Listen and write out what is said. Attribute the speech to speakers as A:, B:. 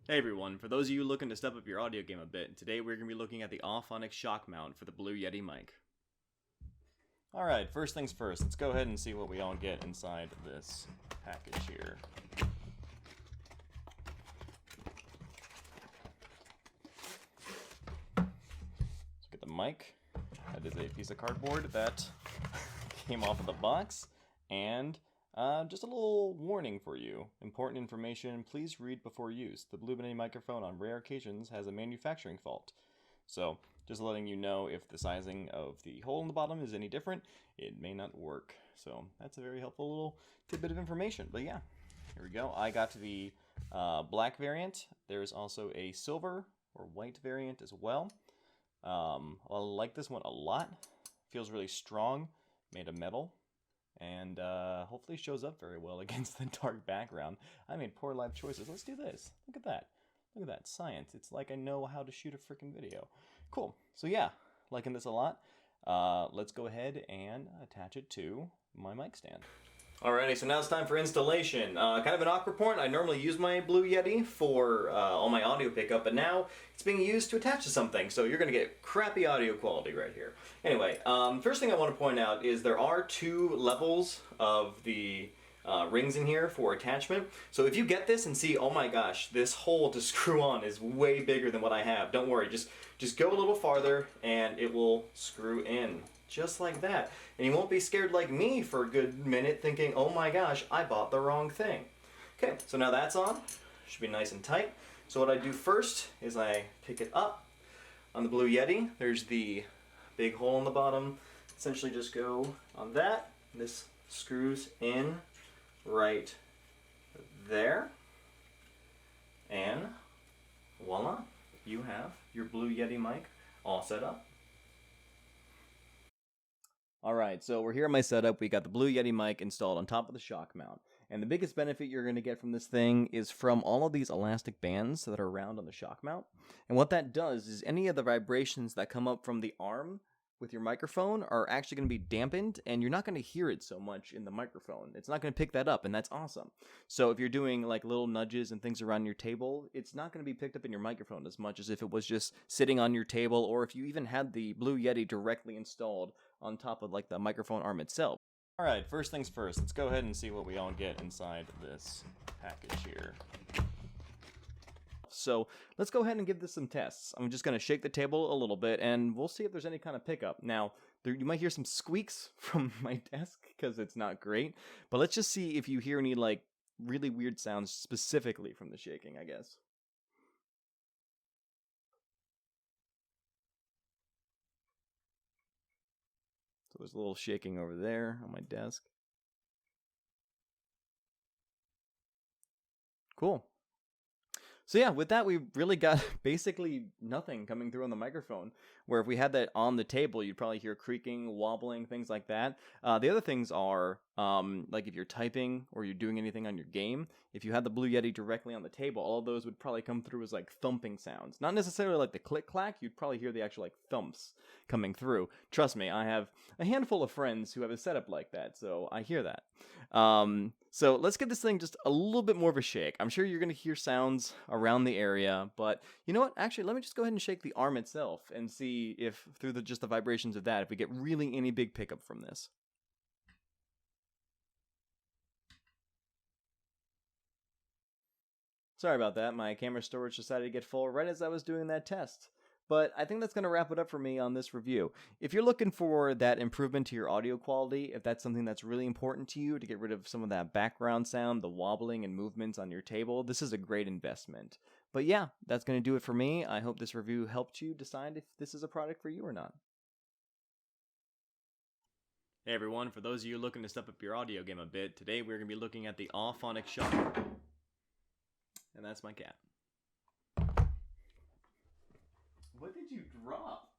A: Hey everyone, for those of you looking to step up your audio game a bit, today we're going to be looking at the Auphonix shock mount for the Blue Yeti mic. Alright, first things first, let's go ahead and see what we all get inside this package here. Let's get the mic. That is a piece of cardboard that came off of the box, and just a little warning for you. Important information, please read before use. The Blue Yeti microphone on rare occasions has a manufacturing fault. So, just letting you know, if the sizing of the hole in the bottom is any different, it may not work. So, that's a very helpful little tidbit of information. But yeah, here we go. I got the black variant. There's also a silver or white variant as well. I like this one a lot. Feels really strong, made of metal. And hopefully shows up very well against the dark background. I made poor life choices. Let's do this. Look at that. Look at that. Science. It's like I know how to shoot a freaking video. Cool. So yeah, liking this a lot. Let's go ahead and attach it to my mic stand. Alrighty, so now it's time for installation. Kind of an awkward point. I normally use my Blue Yeti for all my audio pickup, but now it's being used to attach to something, so you're going to get crappy audio quality right here. Anyway, first thing I want to point out is there are two levels of the rings in here for attachment. So if you get this and see, oh my gosh, this hole to screw on is way bigger than what I have, don't worry, just go a little farther and it will screw in. Just like that. And you won't be scared like me for a good minute thinking, oh my gosh, I bought the wrong thing. Okay, so now that's on. Should be nice and tight. So what I do first is I pick it up. On the Blue Yeti, there's the big hole in the bottom. Essentially just go on that. This screws in right there. And voila, you have your Blue Yeti mic all set up. Alright, so we're here at my setup. We got the Blue Yeti mic installed on top of the shock mount. And the biggest benefit you're going to get from this thing is from all of these elastic bands that are around on the shock mount. And what that does is any of the vibrations that come up from the arm with your microphone are actually going to be dampened, and you're not going to hear it so much in the microphone. It's not going to pick that up, and that's awesome. So if you're doing like little nudges and things around your table, it's not going to be picked up in your microphone as much as if it was just sitting on your table, or if you even had the Blue Yeti directly installed on top of like the microphone arm itself. Alright, first things first, let's go ahead and see what we all get inside this package here. So let's go ahead and give this some tests. I'm just going to shake the table a little bit and we'll see if there's any kind of pickup. Now, you might hear some squeaks from my desk because it's not great, but let's just see if you hear any like really weird sounds specifically from the shaking, I guess. So there's a little shaking over there on my desk. Cool. So yeah, with that, we really got basically nothing coming through on the microphone, where if we had that on the table, you'd probably hear creaking, wobbling, things like that. The other things are, like if you're typing or you're doing anything on your game, if you had the Blue Yeti directly on the table, all of those would probably come through as like thumping sounds. Not necessarily like the click-clack, you'd probably hear the actual like thumps coming through. Trust me, I have a handful of friends who have a setup like that, so I hear that. So let's give this thing just a little bit more of a shake. I'm sure you're going to hear sounds around the area, but you know what? Actually, let me just go ahead and shake the arm itself and see if through just the vibrations of that, if we get really any big pickup from this. Sorry about that. My camera storage decided to get full right as I was doing that test. But I think that's going to wrap it up for me on this review. If you're looking for that improvement to your audio quality, if that's something that's really important to you to get rid of some of that background sound, the wobbling and movements on your table, this is a great investment. But yeah, that's going to do it for me. I hope this review helped you decide if this is a product for you or not. Hey everyone, for those of you looking to step up your audio game a bit, today we're going to be looking at the Auphonix shock. And that's my cat. What did you drop?